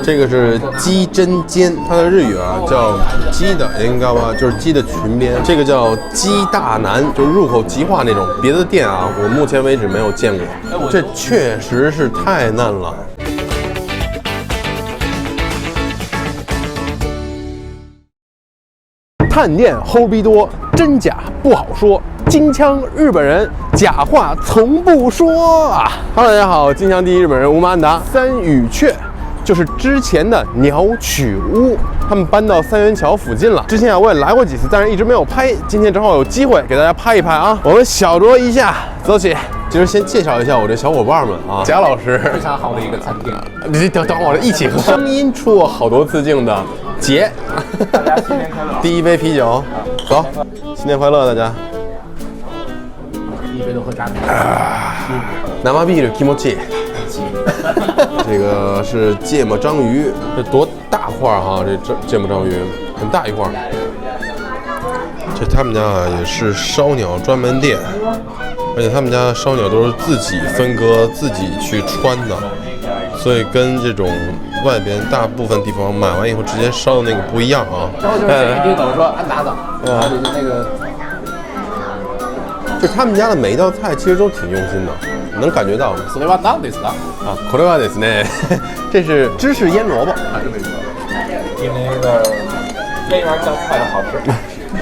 这个是鸡胗煎，它的日语啊叫鸡的，应该吧，就是鸡的裙边。这个叫鸡大南，就是入口即化那种。别的店啊，我目前为止没有见过。这确实是太嫩了。探店齁逼多，真假不好说。金枪日本人，假话从不说啊！Hello， 大家好，金枪第一日本人吴马安达。三语雀就是之前的鸟取屋，他们搬到三元桥附近了。之前啊我也来过几次，但是一直没有拍。今天正好有机会给大家拍一拍啊！我们小酌一下，走起。其实先介绍一下我这小伙伴们啊，贾老师，非常好的一个餐厅。你等我一起喝。声音出过好多次镜的杰，大家新年快乐！第一杯啤酒，走，新年快乐，大家。第一杯都喝炸米。生ビール気持ちいい。这个是芥末章鱼，这多大块哈！这芥末章鱼很大一块。这他们家啊也是烧鸟专门店，而且他们家烧鸟都是自己分割、自己去穿的，所以跟这种外边大部分地方买完以后直接烧的那个不一样啊。然后就是点一听怎么说，安达的，然后里面那个，就他们家的每一道菜其实都挺用心的，能感觉到。それは何ですか？啊，これはですね，这是芝士腌萝卜，比那个边缘叫菜的好吃。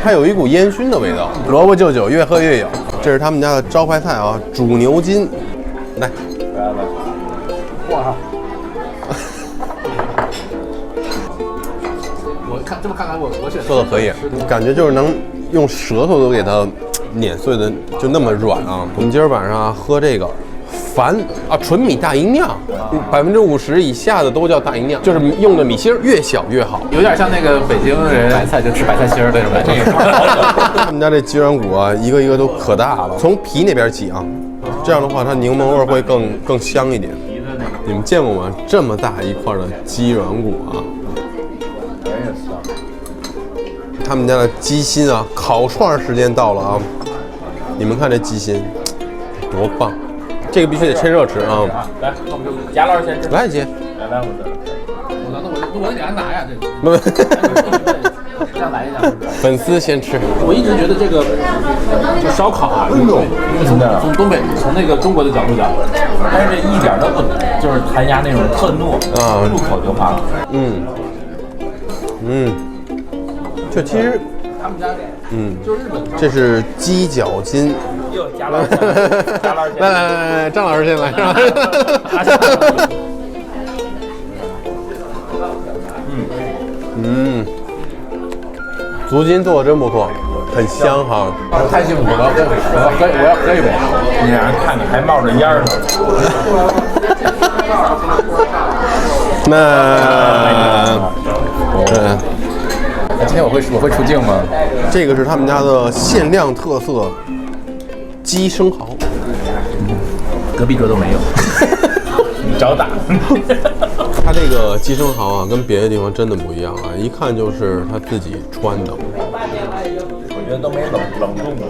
它有一股烟熏的味道。萝卜就酒，越喝越有。这是他们家的招牌菜啊，煮牛筋。来，哇！我看这么看来，我选做的可以，感觉就是能用舌头都给它碾碎的，就那么软啊。我们今儿晚上啊喝这个。矾啊，纯米大吟酿，50%以下的都叫大吟酿，就是用的米芯儿越小越好，有点像那个北京人白菜就吃白菜心儿那种感觉。他们家这鸡软骨啊，一个一个都可大了，从皮那边起啊，这样的话它柠檬味会更香一点。你们见过吗？这么大一块的鸡软骨啊！他们家的鸡心啊，烤串时间到了啊！你们看这鸡心多棒！这个必须得趁热吃啊！来，那我们就贾老师先吃。来，姐。来，我得给他拿呀，这个。不，这样来一下。粉丝先吃。我一直觉得这个就烧烤啊，从东北从那个中国的角度讲，但是这一点都不就是弹牙那种特糯啊，入口就化了。这其实他们家就日本这是鸡脚筋。贾老师先来，张老师先来。足筋做的真不错，很香哈。太幸福了，我要喝一杯。你俩看着还冒着烟呢。今天我会出镜吗？这个是他们家的限量特色鸡生蚝，隔壁桌都没有。你找打。它这个鸡生蚝啊，跟别的地方真的不一样啊，一看就是他自己穿的。我觉得都没冷冻过。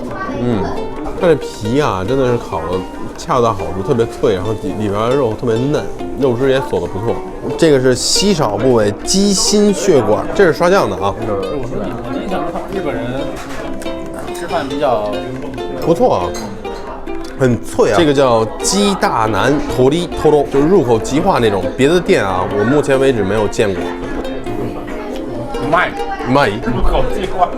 它这皮啊，真的是烤的恰到好处，特别脆，然后里边的肉特别嫩，肉汁也锁得不错。这个是稀少部位鸡心血管，这是刷酱的啊。我印象中日本人吃饭比较不错啊。很脆啊！这个叫鸡大南头里头肉，就是入口即化那种。别的店啊，我目前为止没有见过。卖，入口即化，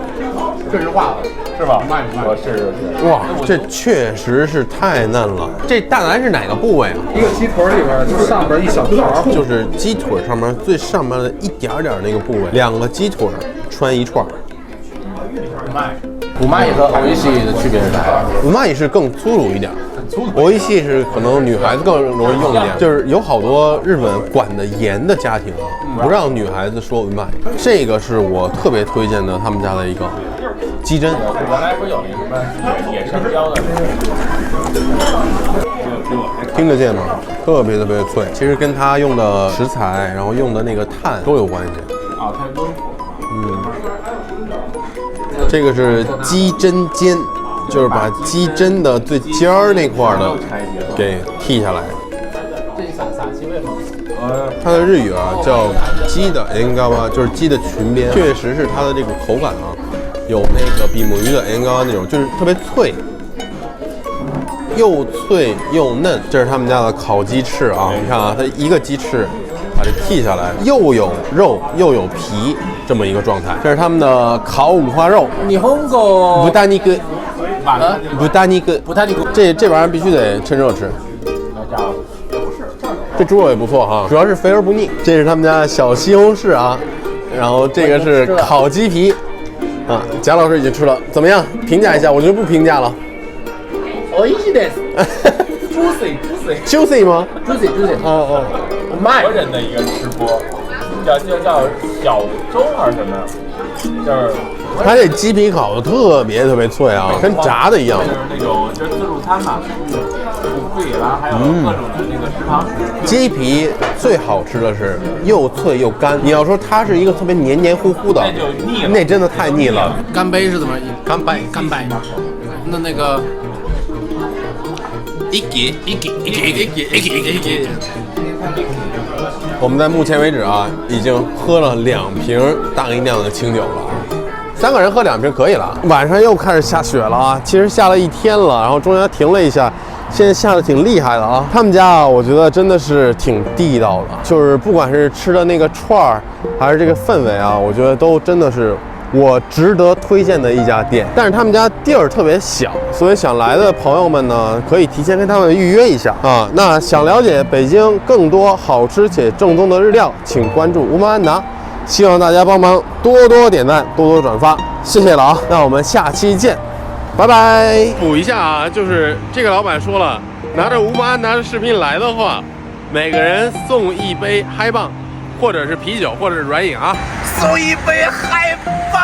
这是化了是吧？卖，我是。哇，这确实是太嫩了。这大南是哪个部位啊？一个鸡腿里边，就上边一小条，就是鸡腿上面最上面的一点点那个部位，两个鸡腿穿一串。五麦和欧一系的区别是啥？五麦是更粗鲁一点，欧一系是可能女孩子更容易用一点。就是有好多日本管得严的家庭啊，不让女孩子说五麦。这个是我特别推荐的他们家的一个鸡胗。原来不是有那什么野生貂的？听得见吗？特别脆。其实跟它用的食材，然后用的那个炭都有关系。啊，太温。这个是鸡胗煎，就是把鸡胗的最尖儿那块的给剔下来。这撒气味吗？它的日语啊叫鸡的，应该吧，就是鸡的裙边，确实是它的这个口感啊，有那个比目鱼的应该那种，就是特别脆，又脆又嫩。这是他们家的烤鸡翅啊，你看啊，它一个鸡翅把这剔下来，又有肉又有皮，这么一个状态。这是他们的烤五花肉，日本語豚肉，豚肉，这玩意儿必须得趁热吃。这猪肉也不错哈，主要是肥而不腻。这是他们家的小西红柿啊，然后这个是烤鸡皮啊。贾老师已经吃了，怎么样？评价一下，我就不评价了。美味しいです。juicy 吗？juicy。哦，国人的一个吃播，叫小周还是什么？就是它这鸡皮烤的特别脆啊，跟炸的一样。就是那种就是自助餐嘛，不贵啦，还有各种的那个食堂。鸡皮最好吃的是又脆又干。你要说它是一个特别黏糊糊的，那就腻了，那真的太腻了。干杯是怎么？干杯。那个。一给。我们在目前为止啊，已经喝了2瓶大吟酿的清酒了，3个人喝2瓶可以了。晚上又开始下雪了啊，其实下了1天了，然后中间停了一下，现在下的挺厉害的啊。他们家啊，我觉得真的是挺地道的，就是不管是吃的那个串儿，还是这个氛围啊，我觉得都真的是我值得推荐的一家店。但是他们家地儿特别小，所以想来的朋友们呢，可以提前跟他们预约一下啊。那想了解北京更多好吃且正宗的日料，请关注乌马安达。希望大家帮忙多多点赞，多多转发，谢谢了啊！那我们下期见，拜拜。补一下啊，就是这个老板说了，拿着乌马安达的视频来的话，每个人送1杯嗨棒，或者是啤酒，或者是软饮啊，送1杯嗨棒。